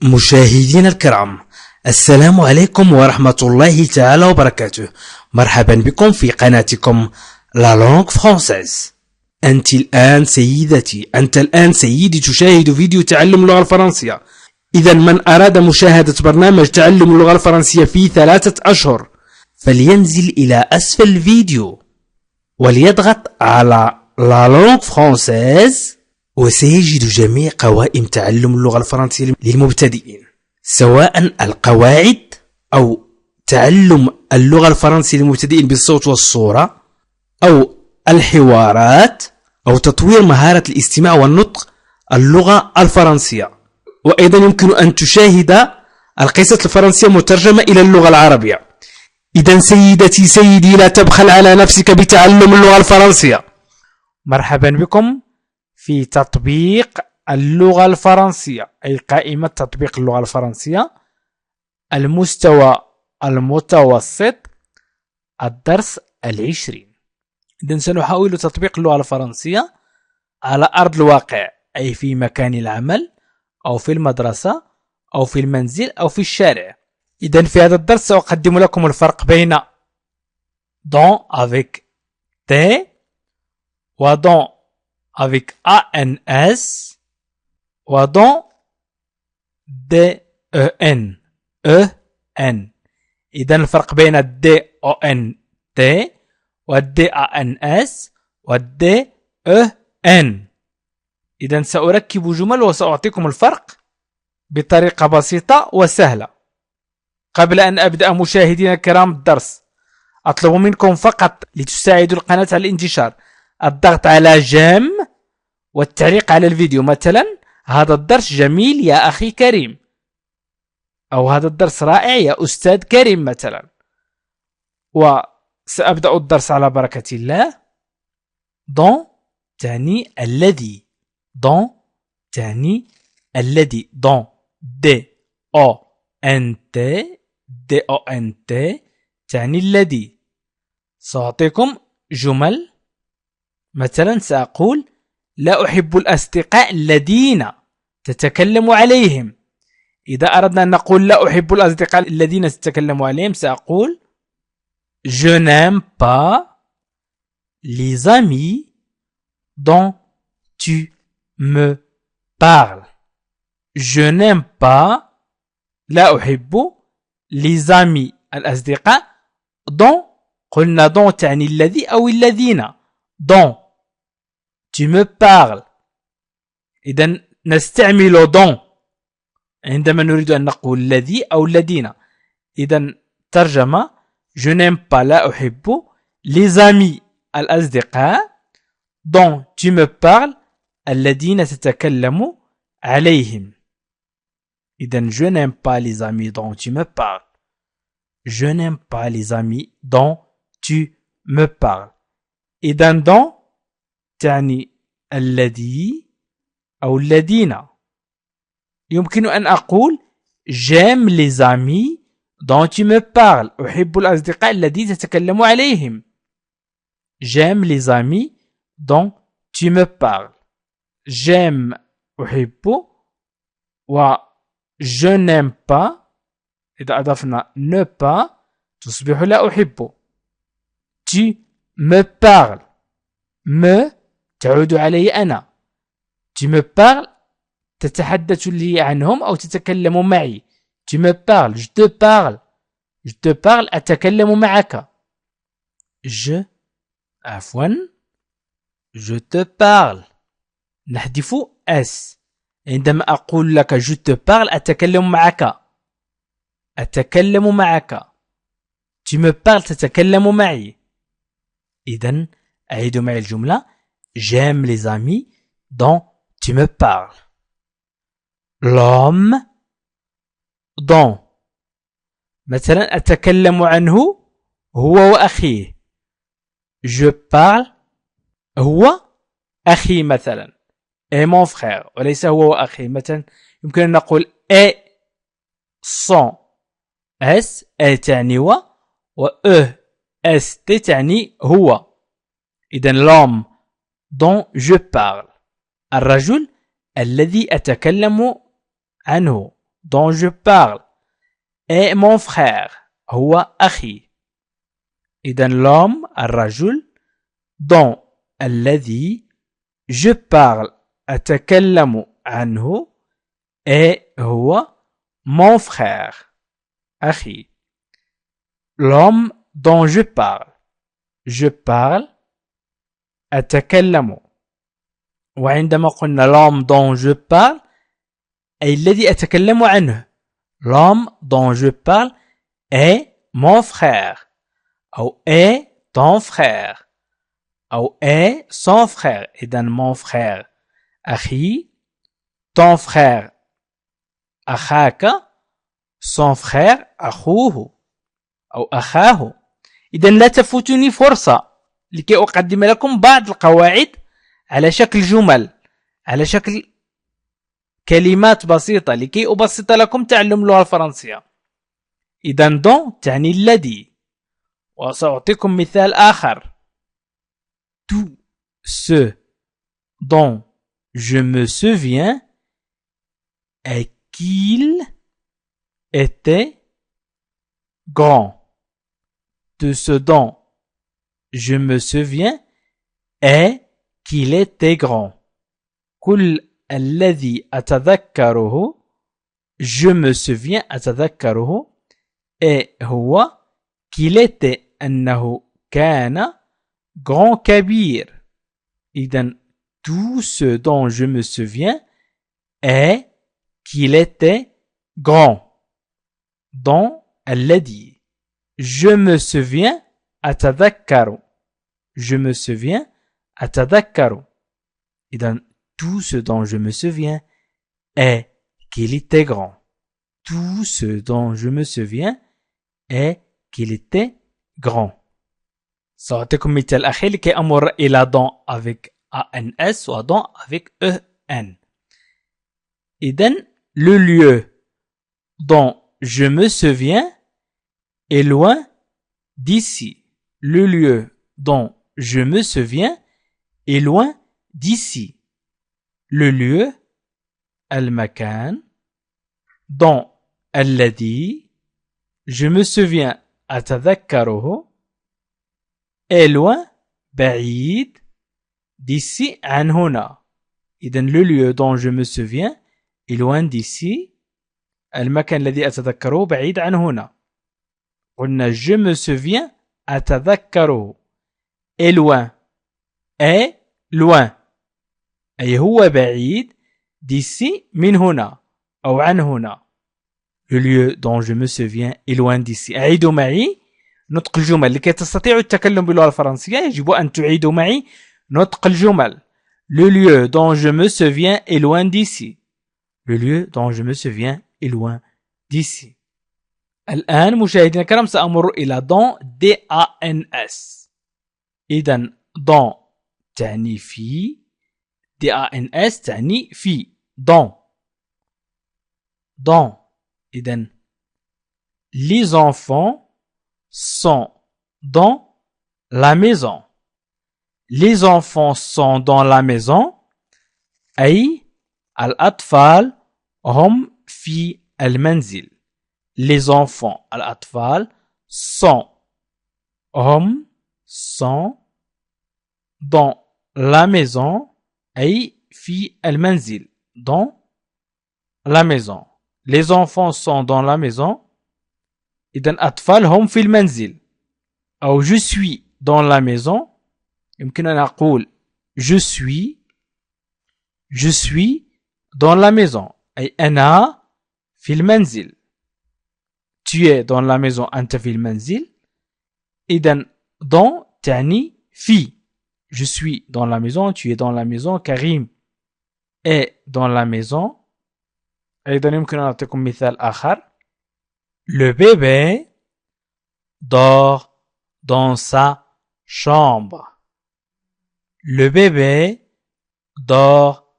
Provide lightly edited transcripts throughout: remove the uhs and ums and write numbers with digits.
مشاهدينا الكرام، السلام عليكم ورحمة الله تعالى وبركاته. مرحبا بكم في قناتكم لا لونغ فرانسيز. أنت الآن سيدتي، أنت الآن سيدي تشاهد فيديو تعلم اللغة الفرنسية. إذا من أراد مشاهدة برنامج تعلم اللغة الفرنسية في 3 أشهر فلينزل إلى أسفل الفيديو وليضغط على لا لونغ فرانسيز، وسيجد جميع قوائم تعلم اللغة الفرنسية للمبتدئين، سواء القواعد أو تعلم اللغة الفرنسية للمبتدئين بالصوت والصورة، أو الحوارات، أو تطوير مهارة الاستماع والنطق اللغة الفرنسية. وأيضا يمكن أن تشاهد القصص الفرنسية مترجمة إلى اللغة العربية. إذا سيدتي سيدي، لا تبخل على نفسك بتعلم اللغة الفرنسية. مرحبا بكم في تطبيق اللغة الفرنسية، أي قائمة تطبيق اللغة الفرنسية، المستوى المتوسط، الدرس 20. إذن سنحاول تطبيق اللغة الفرنسية على أرض الواقع، أي في مكان العمل أو في المدرسة أو في المنزل أو في الشارع. إذن في هذا الدرس سأقدم لكم الفرق بين dans avec T و dans avec ANS و dans DEN EN. إذن الفرق بين DONT و DANS و DEN. إذن سأركب جمل وسأعطيكم الفرق بطريقة بسيطة وسهلة. قبل أن أبدأ مشاهدينا الكرام الدرس، أطلب منكم فقط لتساعدوا القناة على الانتشار الضغط على جيم والتعليق على الفيديو، مثلا هذا الدرس جميل يا أخي كريم، أو هذا الدرس رائع يا أستاذ كريم مثلا. وسأبدأ الدرس على بركة الله. دون تعني الذي، دون تعني الذي، دون دي أو أن تي، دي أو أن تي تعني الذي. سأعطيكم جمل، مثلا سأقول لا أحب الأصدقاء الذين تتكلم عليهم. إذا أردنا أن نقول لا أحب الأصدقاء الذين تتكلم عليهم سأقول Je n'aime pas les amis dont tu me parles. Je n'aime pas، لا أحب، les amis الأصدقاء، dont قلنا dont تعني الذي أو الذين، dont tu me parles. إذن نستعمل dont عندما نريد أن نقول الذي أو الذين. إذن ترجمة: je n'aime pas، لا أحب، les amis الأصدقاء، dont tu me parles الذين تتكلم عليهم. إذن je n'aime pas les amis dont tu me parles. Je n'aime pas les amis dont tu me parles. إذن dont تعني الذي أو الذين. يمكن أن أقول j'aime les amis dont tu me parles، أحب الأصدقاء الذين تتكلم عليهم. j'aime les amis dont tu me parles. j'aime أحب، و je n'aime pas إذا أضفنا ne pas تصبح لا أحب. tu me parles، me تعود علي أنا، tu me parles تتحدث لي عنهم أو تتكلم معي. tu me parles، je te parle، je te parle أتكلم معك. je te parle نحذف S. عندما أقول لك je te parle أتكلم معك، أتكلم معك. tu me parles تتكلم معي. إذن أعيد معي الجملة: j'aime les amis dont tu me parles. l'homme dont مثلا أتكلم عنه هو وأخيه. je parle هو أخي مثلا، et mon frère، وليس هو وأخي. مثلا يمكن أن نقول et son s et تعني و e s t تعني هو. إذن l'homme dont je parle الرجل الذي أتكلم عنه. dont je parle est mon frère هو أخي. إذا l'homme الرجل dont الذي je parle أتكلم عنه est هو mon frère أخي. L'homme dont je parle أتكلم. وعندما قلنا l'homme dont je parle أي الذي أتكلم عنه. L'homme dont je parle est mon frère أو est ton frère أو est son frère. إذن mon frère أخي, ton frère أخاك, son frère أخوه أو أخاه. إذن لا تفوتني فرصة لكي أقدم لكم بعض القواعد على شكل جمل, على شكل كلمات بسيطة لكي أبسط لكم تعلم اللغة الفرنسية. إذن دون تعني الذي. وسأعطيكم مثال آخر. Tout ce dont je me souviens est qu'il était grand. De ce dont je me souviens est qu'il était grand. كل الذي أتذكره je me souviens أتذكره est هو qu'il était أنه كان grand كبير. إذن tout ce dont je me souviens est qu'il était grand. dont الذي je me souviens أتذكر. je me souviens أتذكر. إذن tout ce dont je me souviens est qu'il était grand. Tout ce dont je me souviens est qu'il était grand. سأعطيكم مثال أخير لكي أمر إلى don avec ANS و don avec EN. إذن le lieu dont je me souviens est loin d'ici. Le lieu dont je me souviens est loin d'ici. Le lieu المكان dont الذي je me souviens أتذكره est loin بعيد d'ici عن هنا. إذن le lieu dont je me souviens est loin d'ici. المكان الذي أتذكره بعيد عن هنا. قلنا je me souviens أتذكره est loin est loin أي هو بعيد d'ici من هنا أو عن هنا. Le lieu dont je me souviens est loin d'ici. أعيدوا معي نطق الجمل. لكي تستطيعوا التكلم باللغة الفرنسية يجب أن تعيدوا معي نطق الجمل. Le lieu dont je me souviens est loin d'ici. Le lieu dont je me souviens est loin d'ici. الآن مشاهدينا الكرام سأمر إلى don DANS. إذن don تعني في, DANS تعني في. don don. إذن les enfants sont dans la maison. Les enfants sont dans la maison أي الأطفال هم في المنزل. Les enfants الأطفال sont هم sont dans la maison أي في المنزل. dans la maison. Les enfants sont dans la maison. إذن أطفال هم في المنزل. أو je suis dans la maison. يمكن أن أقول je suis dans la maison أي أنا في المنزل. tu es dans la maison أنت في المنزل. إذن dans تعني في. je suis dans la maison, tu es dans la maison, كريم est dans la maison. أيضا يمكن أن أعطيكم مثال آخر. Le bébé dort dans sa chambre. Le bébé dort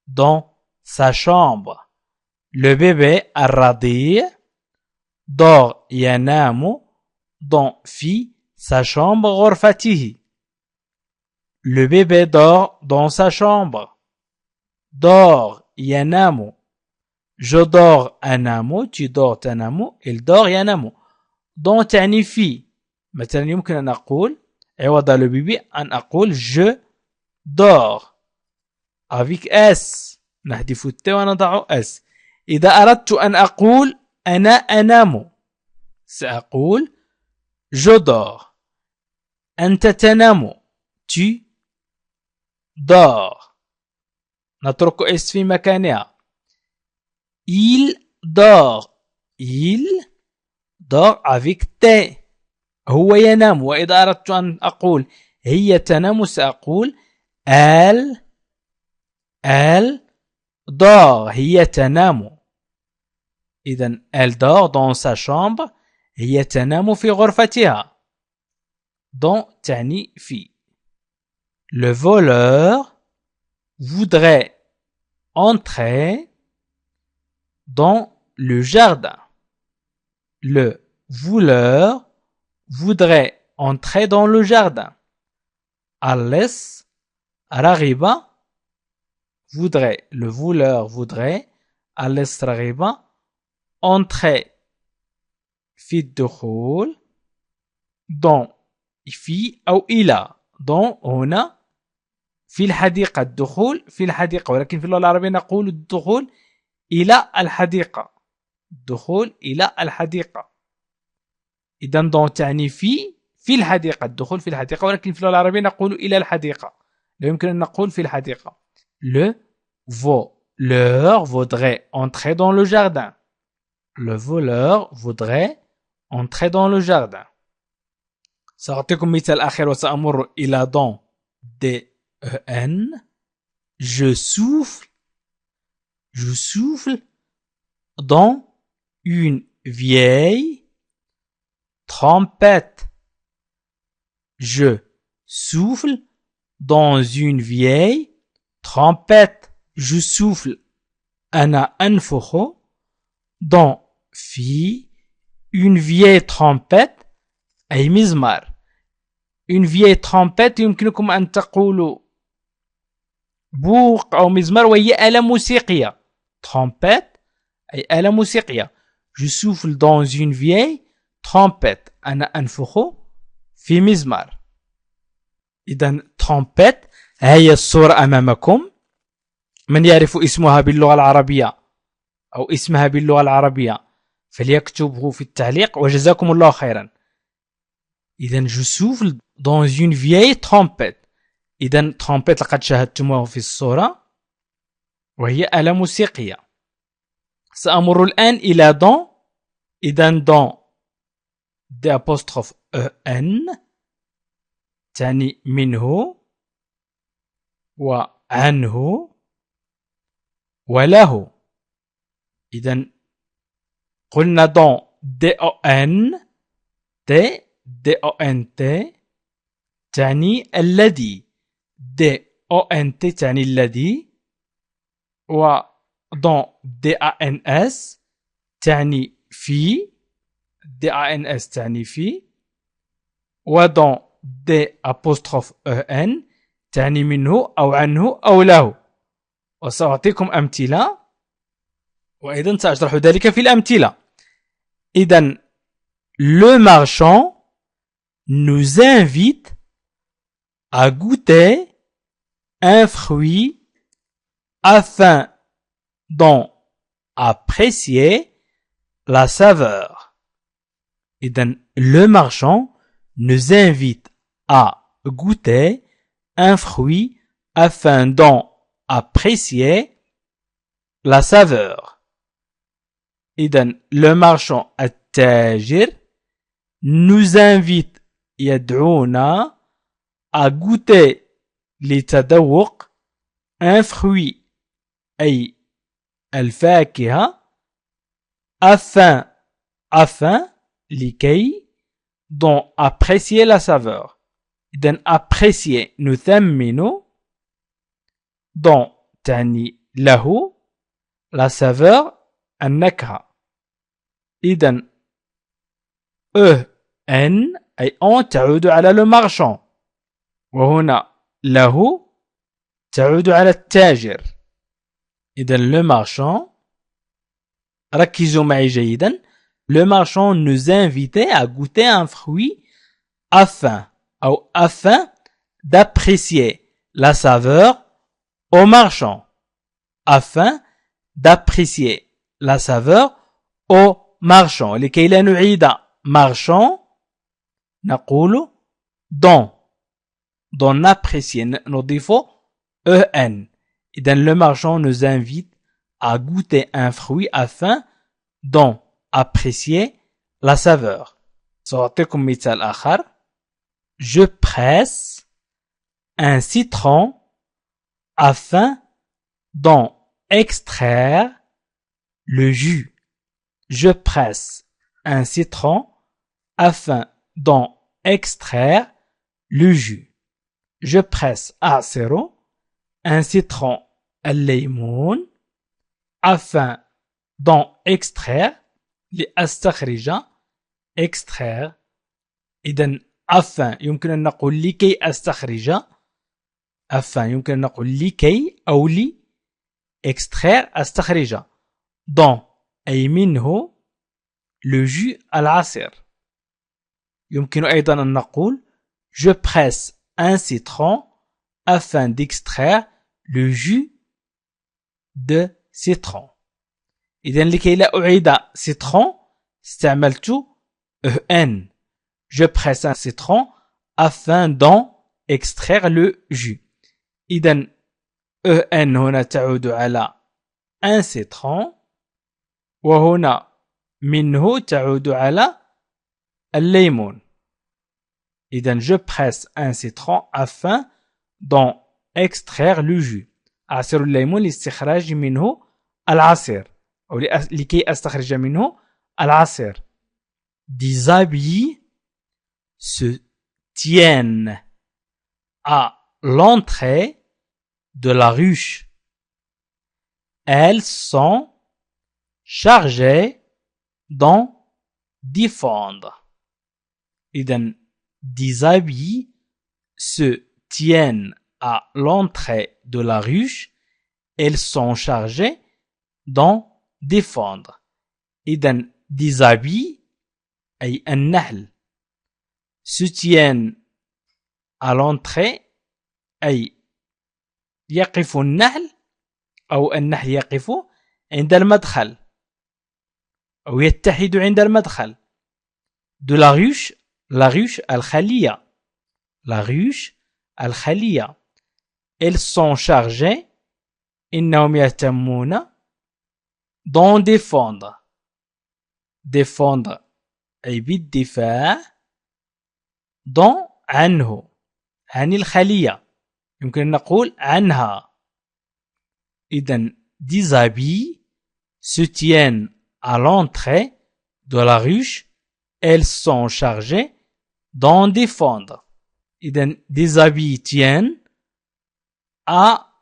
dans sa chambre. Le bébé الرضيع dort ينام dans في sa chambre غرفته. Le bébé dort dans sa chambre. dort ينام je dors أنام tu dors تنام il dort ينام don تعني في مثلا يمكن أن أقول عوض le bébé أن أقول je dors avec S نحذف الت ونضع S إذا أردت أن أقول أنا أنام سأقول je dors أنت تنام tu dors نترك S في مكانها il dort avec T هو ينام وإذا أردت أن أقول هي تنام سأقول elle dort هي تنام إذن elle dort dans sa chambre هي تنام في غرفتها dans تعني في le voleur voudrait entrer dans le jardin. Le voleur voudrait entrer dans le jardin. Alice رغب voudrait, le voleur voudrait, Alice رغب entrer في الدخول dans في أو إلى dans هنا في الحديقة الدخول في الحديقة ولكن في اللغة العربية نقول الدخول إلى الحديقة الدخول إلى الحديقة إذن دون تعني في الحديقة الدخول في الحديقة ولكن في اللغة العربية نقول إلى الحديقة لا يمكن أن نقول في الحديقة le voleur voudrait entrer dans le jardin le voleur voudrait entrer dans le jardin سأعطيكم مثال آخر وسأمر إلى don D-E-N je souffle dans une vieille trompette. Je souffle dans une vieille trompette. Je souffle أنا أنفخ dans في une vieille trompette أي مزمار. Une vieille trompette يمكنكم أن تقولوا بوق أو مزمار وهي آلة موسيقية. Trompette أي آلة موسيقية. Je souffle dans une vieille trompette. أنا أنفخ في مزمار. إذن trompette هي الصورة أمامكم. من يعرف اسمها باللغة العربية أو اسمها باللغة العربية فليكتبه في التعليق وجزاكم الله خيرا. إذن je souffle dans une vieille trompette. إذن trompette لقد شاهدتموه في الصورة وهي آلة موسيقية. سأمر الآن إلى don. إذن don d'apostrophe en تعني منه وعنه وله. إذن قلنا don D-O-N-T تعني الذي D-O-N-T تعني الذي و don D-A-N-S تعني في D-A-N-S تعني في و don D-apostrophe E-N تعني منه أو عنه أو له. وسأعطيكم أمثلة وأيضا سأشرح ذلك في الأمثلة. إذن le marchand nous invite à goûter un fruit afin d'en apprécier la saveur. إذن le marchand nous invite à goûter un fruit afin d'en apprécier la saveur. إذن le marchand التاجر nous invite يدعونا à goûter لتذوق un fruit أي الفاكهة afin لكي d'en apprécier la saveur. إذن apprécier نثمن don تعني له la saveur النكهة. إذن ان أي on تعود على le marchand وهنا له تعود على التاجر. إذن le marchand ركزوا معي جيدا. Le marchand nous invitait à goûter un fruit afin d'apprécier la saveur au marchand. Afin d'apprécier la saveur au marchand. لكي لا نعيد marchand نقول dans apprécier نضيف en. إذن le marchand nous invite à goûter un fruit afin d'en apprécier la saveur. سأعطيكم مثال آخر. Je presse un citron afin d'en extraire le jus. Je presse un citron afin d'en extraire le jus. Je presse أعصر un citron الليمون afin d'en extraire لأستخرج extraire. إذن afin يمكن أن نقول لكي أستخرج afin يمكن أن نقول لكي أو لي extraire أستخرج dans أي منه le jus العصير. يمكن أيضا أن نقول je presse un citron afin d'extraire le jus de citron. إذن لكي لا أعيد citron استعملت en. Je presse un citron afin d'en extraire le jus. إذن en هنا تعود على un citron وهنا منه تعود على الليمون. إذن je presse un citron afin d'en extraire le jus. أعصر الليمون لاستخراج منه العصير أو لكي أستخرج منه العصير. Des habits se tiennent à l'entrée de la ruche. Elles sont chargées d'en défendre. إذن des habits se tiennent à l'entrée de la ruche. Elles sont chargées d'en défendre. إذن des habits أي النحل se tiennent à l'entrée أي يقف النحل أو النحل يقف عند المدخل أو يتحد عند المدخل. de la ruche الخلية. la ruche الخلية. elles sont chargées إنهم يهتمون d'en défendre. défendre أي بالدفاع d'en عنه عن الخلية يمكن أن نقول عنها. إذن des habits se tiennent à l'entrée de la ruche. Elles sont chargées d'en défendre. إذن des habits tiennent à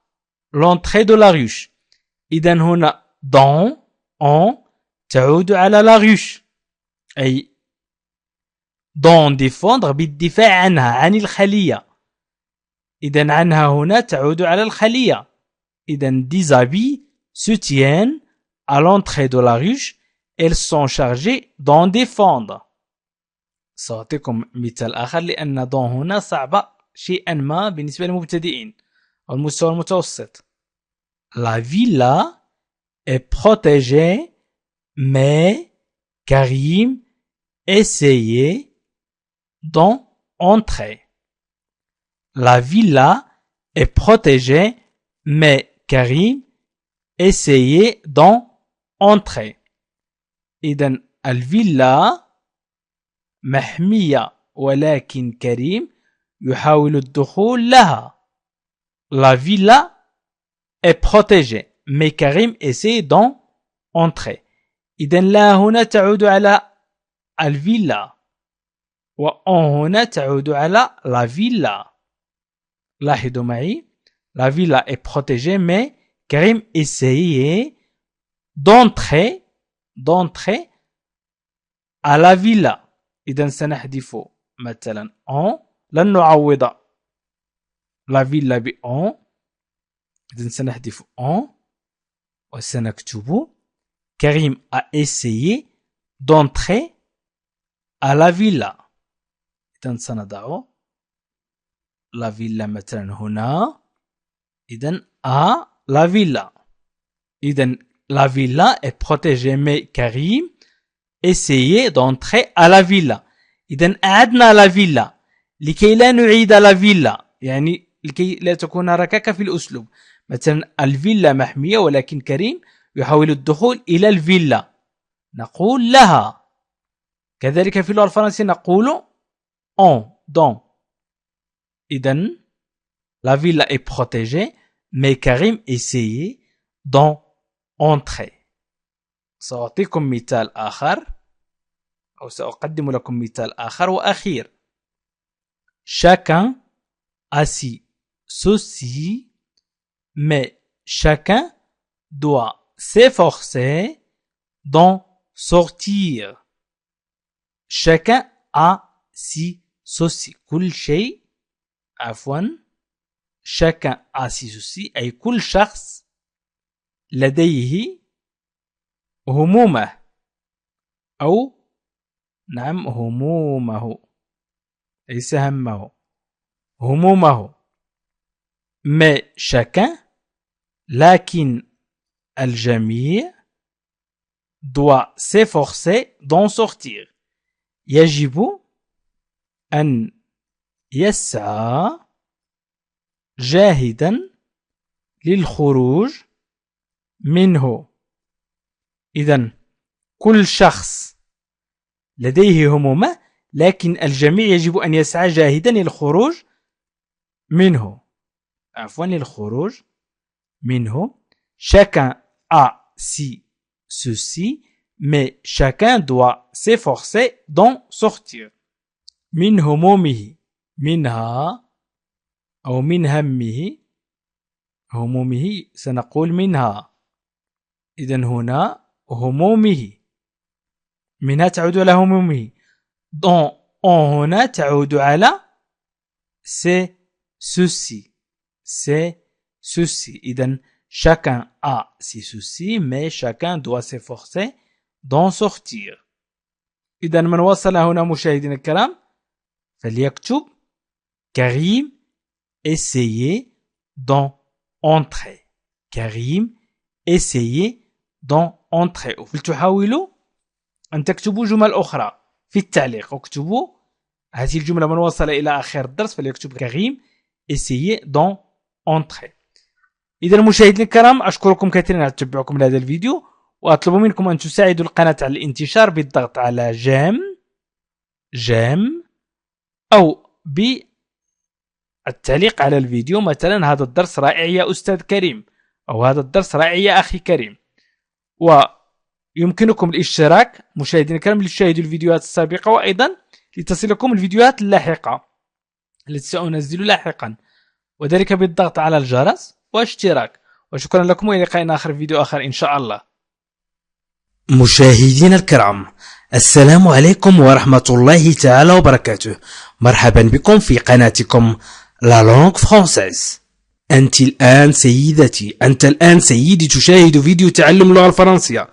l'entrée de la ruche. إذن هنا dans en تعود على la ruche أي d'en défendre بالدفاع عنها عن الخلية. إذن عنها هنا تعود على الخلية. إذن des habits se tiennent à l'entrée de la ruche. Elles sont chargées d'en défendre. سأعطيكم مثال آخر لأن dans هنا صعبة شيئا ما بالنسبة للمبتدئين أو المستوى المتوسط. La villa est protégée mais Karim essayait d'en entrer. La villa est protégée mais Karim essayait d'en entrer. إذن الفيلا محمية ولكن كريم يحاول الدخول لها. La villa est protégée mais Karim essaie d'en entrer. إذن لا هنا تعود على الفيلا وأن هنا تعود على la villa. لاحظوا معي. La villa est protégée mais Karim essayait d'entrer à la villa. إذن سنحذف مثلا en لن نعوض la villa ب en. إذن سنحذف en وسنكتب Karim a essayé d'entrer à la villa. إذن سنضع la villa مثلا هنا. إذن à la villa. إذن la villa est protégée mais Karim essayait d'entrer à la villa. إذن أعدنا la villa لكي لا نعيد la villa، يعني لكي لا تكون ركاكة في الأسلوب. مثلا الفيلا محمية ولكن كريم يحاول الدخول إلى الفيلا، نقول لها. كذلك في اللغة الفرنسية نقول on dans. إذن la villa est protégée mais Karim essayait d'entrer. سأعطيكم مثال آخر أو سأقدم لكم مثال آخر وأخير. Chacun a ses soucis mais chacun doit s'efforcer d'en sortir. Chacun a ses soucis. كل شيء عفوا chacun a ses soucis أي كل شخص لديه همومه أو نعم همومه ليس همه همومه. mais chacun لكن الجميع doit s'efforcer d'en sortir. يجب أن يسعى جاهدا للخروج منه. إذن كل شخص لديه همومة لكن الجميع يجب أن يسعى جاهدا للخروج منه. عفوا للخروج منه. Chacun a ses soucis mais chacun doit s'efforcer d'en sortir. من همومه منها أو من همه همومه سنقول منها. إذن هنا همومه منها تعود على همومه. dans هنا تعود على ses soucis. ses soucis. إذن chacun a ses soucis mais chacun doit s'efforcer d'en sortir. إذن من وصل هنا مشاهدينا الكرام فليكتب Karim essayait d'en entrer. Karim essayait d'en entrer. وفلتحاولوا أن تكتبوا جمل أخرى في التعليق. اكتبوا هذه الجملة من وصل إلى آخر الدرس فليكتب Karim essayait d'en entrer. إذا مشاهدينا الكرام أشكركم كثيرا على تتبعكم لهذا الفيديو وأطلب منكم أن تساعدوا القناة على الانتشار بالضغط على جيم أو بالتعليق على الفيديو. مثلا هذا الدرس رائع يا أستاذ كريم أو هذا الدرس رائع يا أخي كريم. ويمكنكم الاشتراك مشاهدينا الكرام لتشاهدوا الفيديوهات السابقة وأيضا لتصلكم الفيديوهات اللاحقة التي سأنزل لاحقا وذلك بالضغط على الجرس واشتراك. وشكرا لكم وإلى لقاء آخر في فيديو آخر إن شاء الله. مشاهدينا الكرام السلام عليكم ورحمة الله تعالى وبركاته. مرحبا بكم في قناتكم لا لونغ فرانسيز. أنت الآن سيدتي أنت الآن سيدي تشاهد فيديو تعلم اللغة الفرنسية.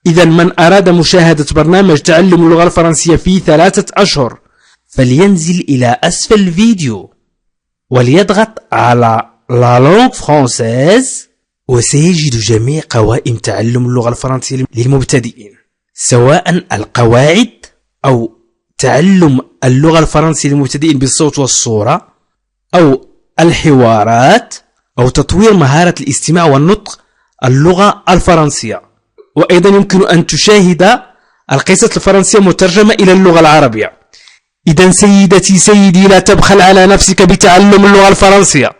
إذا من أراد مشاهدة برنامج تعلم اللغة الفرنسية في 3 أشهر فلينزل إلى أسفل الفيديو وليضغط على لا لونغ فرانسيز وسيجد جميع قوائم تعلم اللغة الفرنسية للمبتدئين سواء القواعد أو تعلم اللغة الفرنسية للمبتدئين بالصوت والصورة أو الحوارات أو تطوير مهارة الاستماع والنطق اللغة الفرنسية. وأيضا يمكن أن تشاهد القصص الفرنسية مترجمة إلى اللغة العربية. إذا سيدتي سيدي لا تبخل على نفسك بتعلم اللغة الفرنسية.